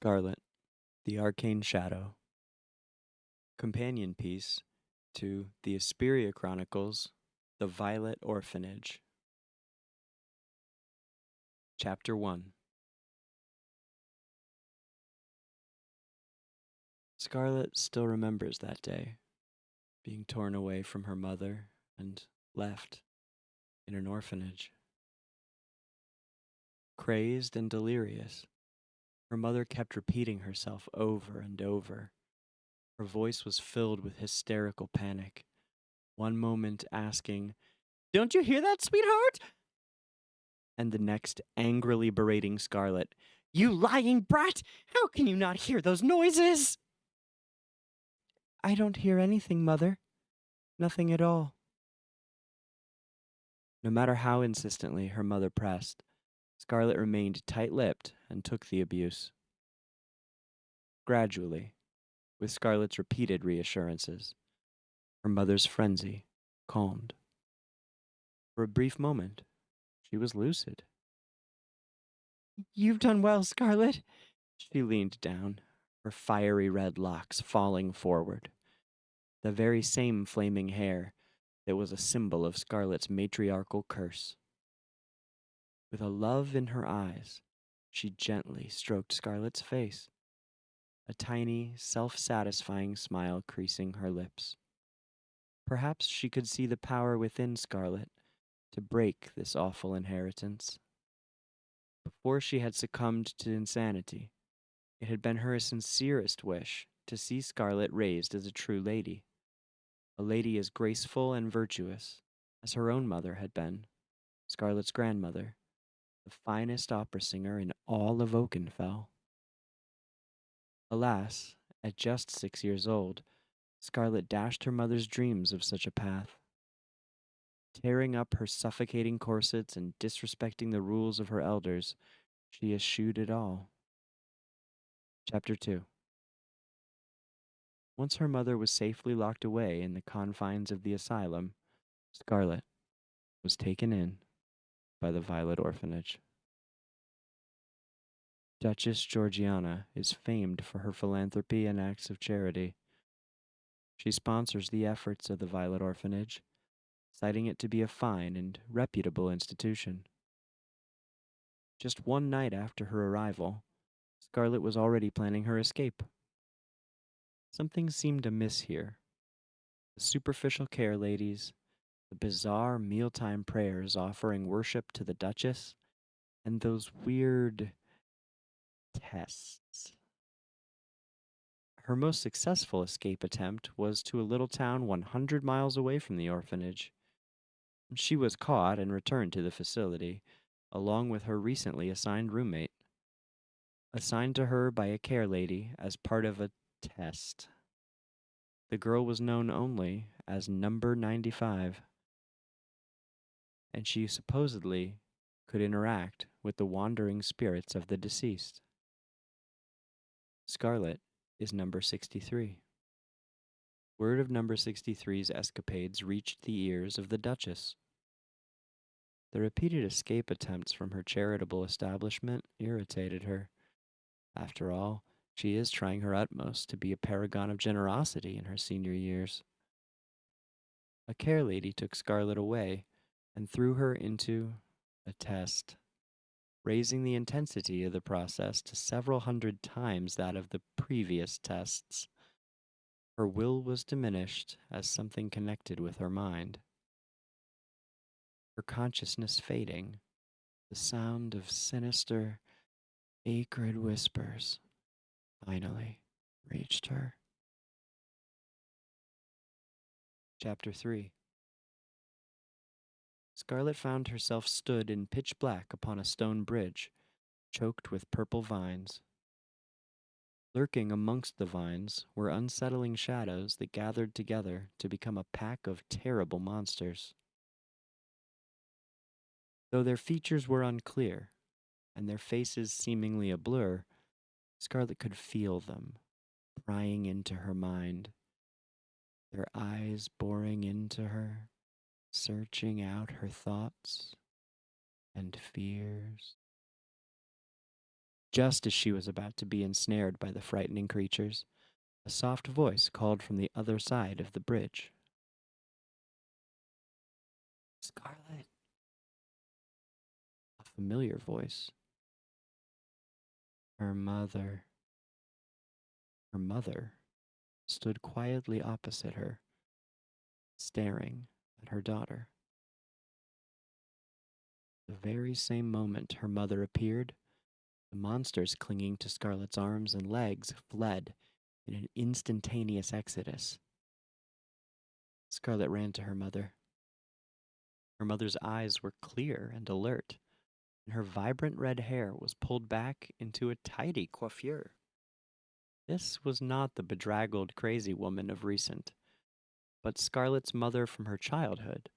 Scarlet, the Arcane Shadow. Companion piece to the Esperia Chronicles, the Violet Orphanage. Chapter 1. Scarlet still remembers that day, being torn away from her mother and left in an orphanage. Crazed and delirious, her mother kept repeating herself over and over. Her voice was filled with hysterical panic, one moment asking, "Don't you hear that, sweetheart?" And the next angrily berating Scarlet, "You lying brat! How can you not hear those noises?" "I don't hear anything, Mother. Nothing at all." No matter how insistently her mother pressed, Scarlet remained tight-lipped and took the abuse. Gradually, with Scarlet's repeated reassurances, her mother's frenzy calmed. For a brief moment, she was lucid. "You've done well, Scarlet." She leaned down, her fiery red locks falling forward. The very same flaming hair that was a symbol of Scarlet's matriarchal curse. With a love in her eyes, she gently stroked Scarlet's face, a tiny, self-satisfying smile creasing her lips. Perhaps she could see the power within Scarlet to break this awful inheritance. Before she had succumbed to insanity, it had been her sincerest wish to see Scarlet raised as a true lady, a lady as graceful and virtuous as her own mother had been, Scarlet's grandmother, the finest opera singer in all of Oakenfell. Alas, at just 6 years old, Scarlet dashed her mother's dreams of such a path. Tearing up her suffocating corsets and disrespecting the rules of her elders, she eschewed it all. Chapter 2. Once her mother was safely locked away in the confines of the asylum, Scarlet was taken in by the Violet Orphanage. Duchess Georgiana is famed for her philanthropy and acts of charity. She sponsors the efforts of the Violet Orphanage, citing it to be a fine and reputable institution. Just one night after her arrival, Scarlet was already planning her escape. Something seemed amiss here. The superficial care ladies, the bizarre mealtime prayers offering worship to the Duchess, and those weird tests. Her most successful escape attempt was to a little town 100 miles away from the orphanage. She was caught and returned to the facility, along with her recently assigned roommate, assigned to her by a care lady as part of a test. The girl was known only as Number 95, and she supposedly could interact with the wandering spirits of the deceased. Scarlet is Number 63. Word of Number 63's escapades reached the ears of the Duchess. The repeated escape attempts from her charitable establishment irritated her. After all, she is trying her utmost to be a paragon of generosity in her senior years. A care lady took Scarlet away and threw her into a test, raising the intensity of the process to several hundred times that of the previous tests. Her will was diminished as something connected with her mind. Her consciousness fading, the sound of sinister, acrid whispers finally reached her. Chapter 3. Scarlet found herself stood in pitch black upon a stone bridge, choked with purple vines. Lurking amongst the vines were unsettling shadows that gathered together to become a pack of terrible monsters. Though their features were unclear, and their faces seemingly a blur, Scarlet could feel them prying into her mind, their eyes boring into her, searching out her thoughts and fears. Just as she was about to be ensnared by the frightening creatures, a soft voice called from the other side of the bridge. Scarlet. A familiar voice. Her mother. Her mother stood quietly opposite her, staring at her daughter. The very same moment her mother appeared, the monsters clinging to Scarlet's arms and legs fled in an instantaneous exodus. Scarlet ran to her mother. Her mother's eyes were clear and alert, and her vibrant red hair was pulled back into a tidy coiffure. This was not the bedraggled, crazy woman of recent, but Scarlet's mother from her childhood,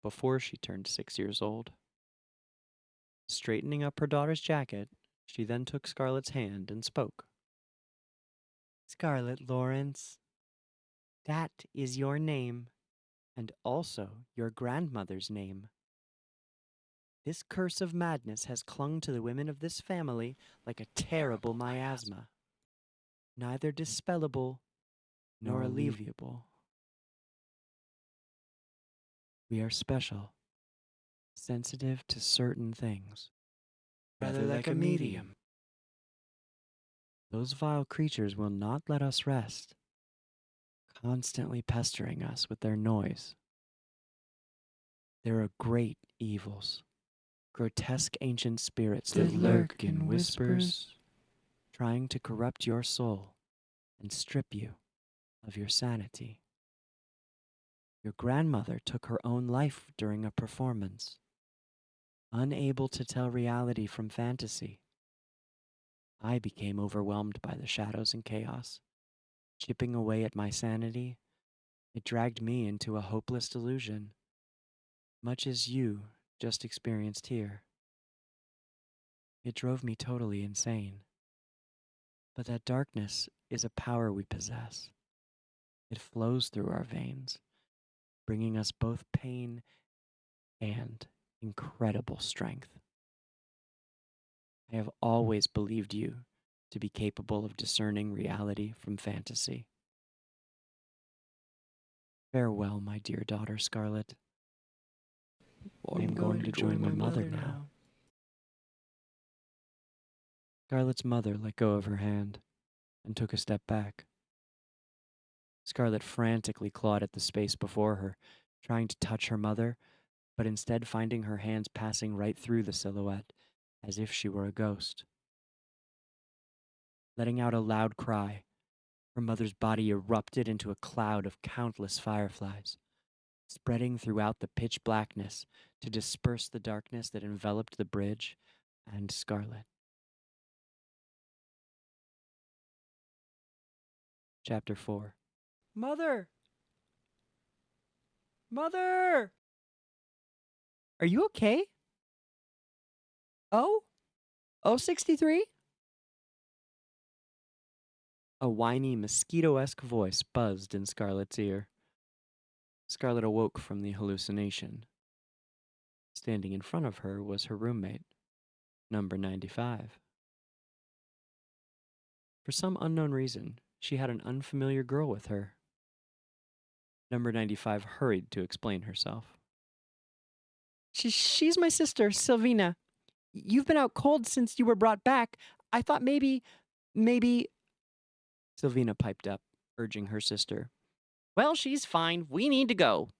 before she turned 6 years old. Straightening up her daughter's jacket, she then took Scarlet's hand and spoke. Scarlet Lawrence, that is your name, and also your grandmother's name. This curse of madness has clung to the women of this family like a terrible miasma, neither dispellable nor alleviable. We are special, sensitive to certain things, rather like a medium. Those vile creatures will not let us rest, constantly pestering us with their noise. There are great evils, grotesque ancient spirits that lurk in whispers, trying to corrupt your soul and strip you of your sanity. Your grandmother took her own life during a performance, unable to tell reality from fantasy. I became overwhelmed by the shadows and chaos. Chipping away at my sanity, it dragged me into a hopeless delusion, much as you just experienced here. It drove me totally insane. But that darkness is a power we possess. It flows through our veins, bringing us both pain and incredible strength. I have always believed you to be capable of discerning reality from fantasy. Farewell, my dear daughter Scarlet. I am going to join my mother now. Scarlet's mother let go of her hand and took a step back. Scarlet frantically clawed at the space before her, trying to touch her mother, but instead finding her hands passing right through the silhouette, as if she were a ghost. Letting out a loud cry, her mother's body erupted into a cloud of countless fireflies, spreading throughout the pitch blackness to disperse the darkness that enveloped the bridge and Scarlet. Chapter 4. Mother! Mother! Are you okay? Oh? 063? A whiny, mosquito-esque voice buzzed in Scarlet's ear. Scarlet awoke from the hallucination. Standing in front of her was her roommate, number 95. For some unknown reason, she had an unfamiliar girl with her. Number 95 hurried to explain herself. She's my sister, Sylvina. You've been out cold since you were brought back. I thought maybe... Sylvina piped up, urging her sister. Well, she's fine. We need to go.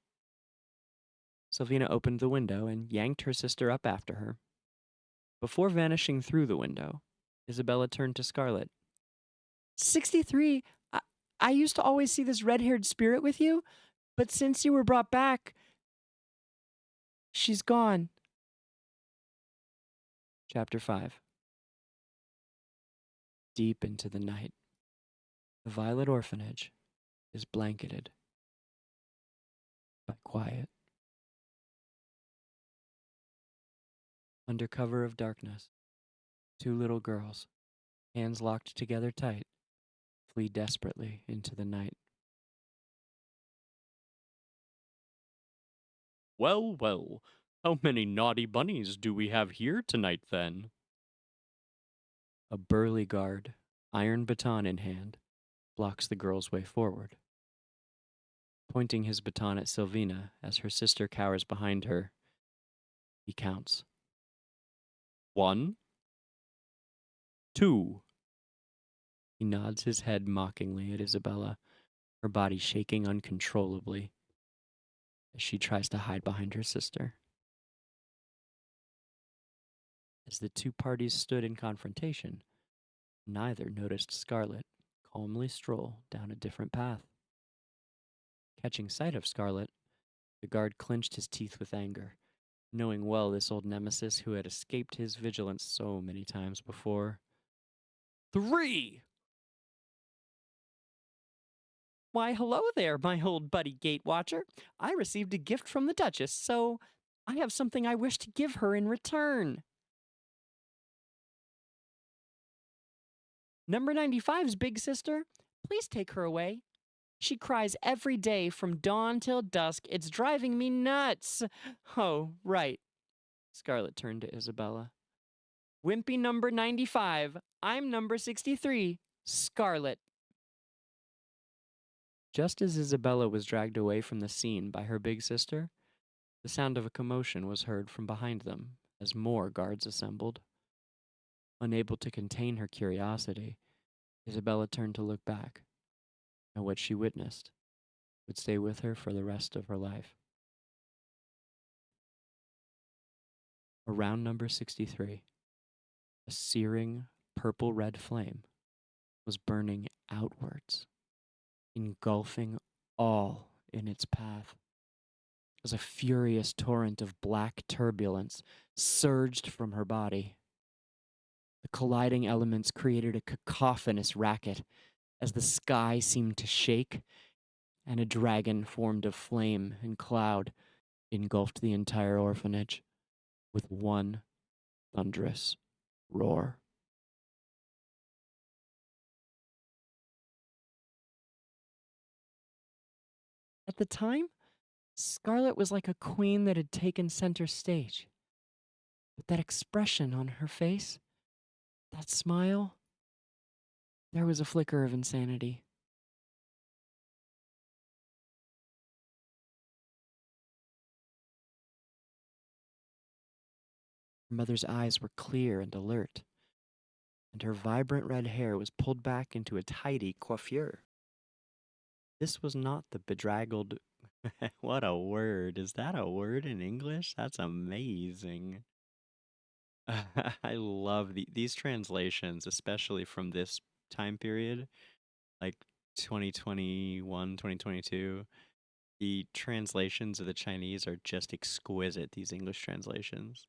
Sylvina opened the window and yanked her sister up after her. Before vanishing through the window, Isabella turned to Scarlet. 63, I used to always see this red-haired spirit with you, but since you were brought back, she's gone. Chapter 5. Deep into the night, the Violet Orphanage is blanketed by quiet. Under cover of darkness, two little girls, hands locked together tight, flee desperately into the night. Well, well, how many naughty bunnies do we have here tonight, then? A burly guard, iron baton in hand, blocks the girl's way forward. Pointing his baton at Sylvina as her sister cowers behind her, he counts. 1, 2. He nods his head mockingly at Isabella, her body shaking uncontrollably as she tries to hide behind her sister. As the two parties stood in confrontation, neither noticed Scarlet calmly stroll down a different path. Catching sight of Scarlet, the guard clenched his teeth with anger, knowing well this old nemesis who had escaped his vigilance so many times before. 3! Why, hello there, my old buddy Gatewatcher. I received a gift from the Duchess, so I have something I wish to give her in return. Number 95's big sister, please take her away. She cries every day from dawn till dusk. It's driving me nuts. Oh, right. Scarlet turned to Isabella. Wimpy number 95. I'm number 63. Scarlet. Just as Isabella was dragged away from the scene by her big sister, the sound of a commotion was heard from behind them as more guards assembled. Unable to contain her curiosity, Isabella turned to look back, and what she witnessed would stay with her for the rest of her life. Around number 63, a searing purple-red flame was burning outwards, engulfing all in its path. As a furious torrent of black turbulence surged from her body. The colliding elements created a cacophonous racket as the sky seemed to shake, and a dragon formed of flame and cloud engulfed the entire orphanage with one thunderous roar. At the time, Scarlet was like a queen that had taken center stage. With that expression on her face, that smile, there was a flicker of insanity. Her mother's eyes were clear and alert, and her vibrant red hair was pulled back into a tidy coiffure. This was not the bedraggled... What a word. Is that a word in English? That's amazing. I love these translations, especially from this time period, like 2021, 2022. The translations of the Chinese are just exquisite, these English translations.